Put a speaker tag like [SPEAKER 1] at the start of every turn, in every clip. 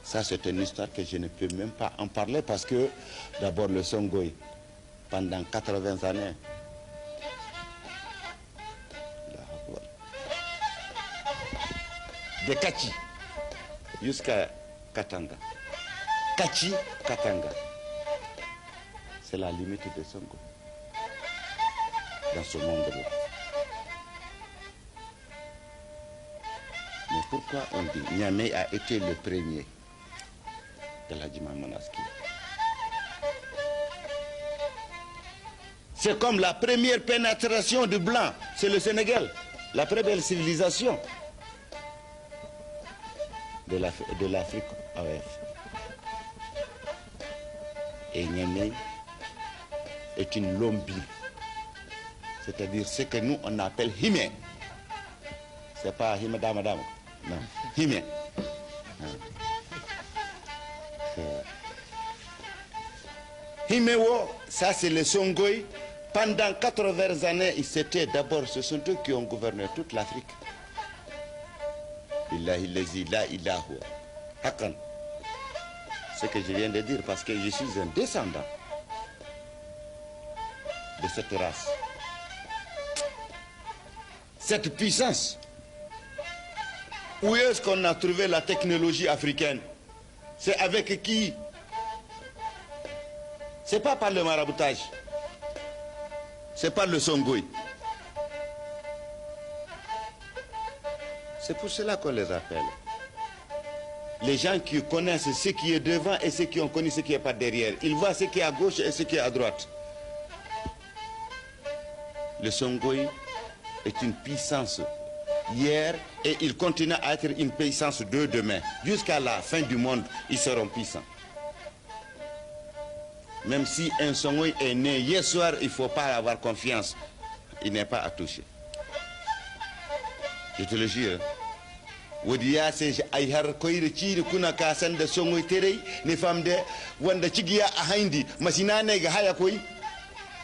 [SPEAKER 1] Ça, c'est une histoire que je ne peux même pas en parler parce que, d'abord, le Songhai, pendant 80 années, de Kachi jusqu'à Katanga. Kachi, Katanga. C'est la limite de Songhai dans ce monde-là. Mais pourquoi on dit Niamey a été le premier de la Djima Manaski? C'est comme la première pénétration du blanc, c'est le Sénégal, la première civilisation de l'Afrique AOF. Et Niamey est une lombi, c'est-à-dire ce que nous on appelle Himé. C'est pas Himé Damadam, non, Himé. Himéo, ça c'est le Songhai. Pendant 80 années, c'était d'abord, ce sont eux qui ont gouverné toute l'Afrique. Billahi lazi la ilaha hakan. Ce que je viens de dire, parce que je suis un descendant de cette race. Cette puissance, où est-ce qu'on a trouvé la technologie africaine? C'est avec qui? C'est pas par le maraboutage. C'est pas le Songhai. C'est pour cela qu'on les appelle. Les gens qui connaissent ce qui est devant et ceux qui ont connu ce qui est par derrière. Ils voient ce qui est à gauche et ce qui est à droite. Le Songhai est une puissance hier et il continue à être une puissance de demain. Jusqu'à la fin du monde, ils seront puissants. Même si un Songhai est né hier soir, il ne faut pas avoir confiance. Il n'est pas à toucher. Je te le jure. Wodiya c'est ay har koyre ciiri kuna ka sanda Songhai terey ne famde wanda cigiya a hayndi masina ne ga haya koy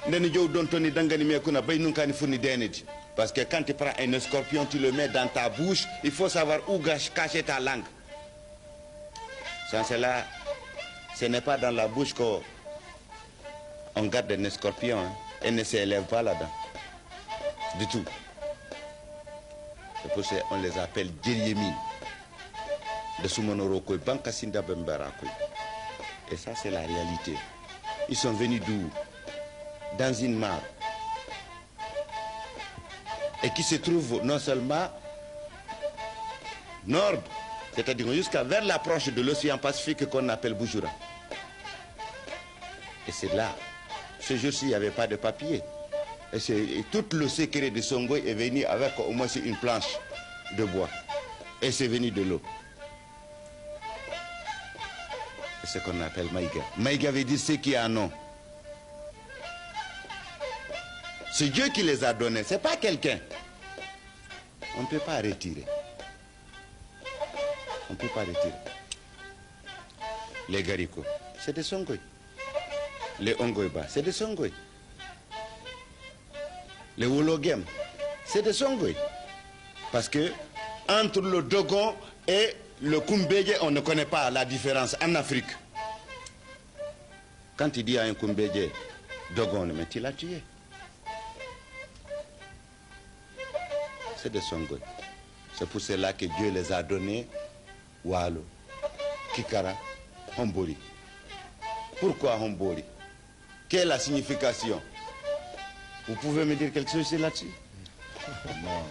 [SPEAKER 1] ndeni jow don toni dangani me kuna bay nun kani furni denedi. Parce que quand tu prends un scorpion, tu le mets dans ta bouche, il faut savoir où cacher ta langue. Sans cela, ce n'est pas dans la bouche qu'on garde un scorpion, hein, et ne s'élève pas là-dedans. Du tout. C'est pour ça qu'on les appelle Djeriemi. De Soumonoroko, Bankasinda Bembarakoy. Et ça, c'est la réalité. Ils sont venus d'où? Dans une mare. Et qui se trouve non seulement nord, c'est-à-dire jusqu'à vers l'approche de l'océan Pacifique qu'on appelle Boujoura. Et c'est là, ce jour-ci, il n'y avait pas de papier. Et tout le secret de Songhai est venu avec au moins une planche de bois. Et c'est venu de l'eau. C'est ce qu'on appelle Maïga. Maïga veut dire ce qui a un nom. C'est Dieu qui les a donnés, ce n'est pas quelqu'un. On ne peut pas retirer. On ne peut pas retirer. Les Garicots, c'est des Songhai. Les Ongoiba, c'est des Songhai. Les Wologem, c'est des Songhai. Parce que entre le Dogon et le Kumbédje, on ne connaît pas la différence en Afrique. Quand il dit à un Kumbédje, Dogon, mais tu l'as tué. C'est des Songhai. C'est pour cela que Dieu les a donnés Walo, Kikara, Hombori. Pourquoi Hombori? Quelle est la signification? Vous pouvez me dire quelque chose là-dessus? Non.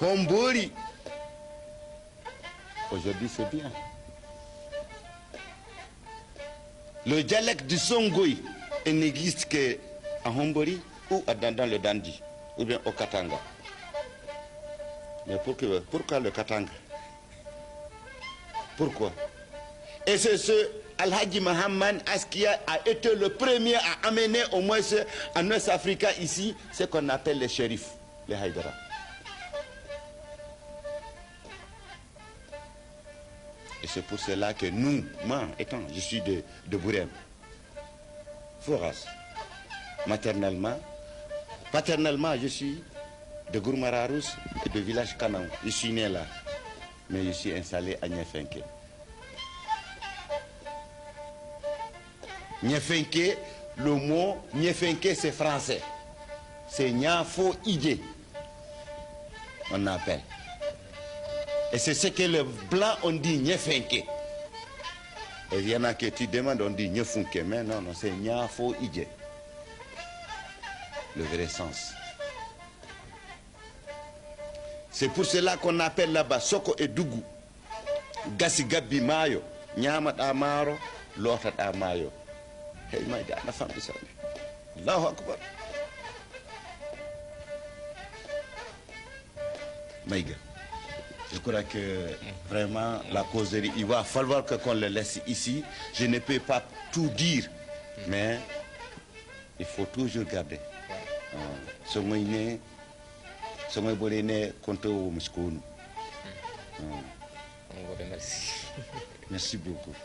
[SPEAKER 1] Hombori. Aujourd'hui, c'est bien. Le dialecte du Songhai n'existe qu'en Hombori ou dans le Dandi, ou bien au Katanga. Mais pourquoi le Katanga? Pourquoi? Et c'est ce Al-Hadji Mohamed Askia a été le premier à amener au moins en Ouest-Afrique ici ce qu'on appelle les shérifs, les Haïdara. Et c'est pour cela que nous, moi étant, je suis de Bourem, Foras, maternellement, paternellement je suis de Gourmararous et de village Kanam. Je suis né là. mais je suis installé à Niefenke. Niefenke, le mot Niefenke c'est français. C'est Niafo Ide, on appelle. Et c'est ce que les blancs ont dit Niefenke. Et il y en a qui tu demandes, on dit Niefunke, mais non, non, c'est Niafo Ide. Le vrai sens. C'est pour cela qu'on appelle là-bas Soko et Dougou. Gassi Gabi Mayo. Nyamat Amaro, Lotat Amayo. Hey, my God, la femme de ça. Allahu Akbar. Maïga, je crois que vraiment la causerie, il va falloir qu'on le laisse ici. Je ne peux pas tout dire, mais il faut toujours garder. Ce moyen, ce moyen contre au Moscou. Merci beaucoup.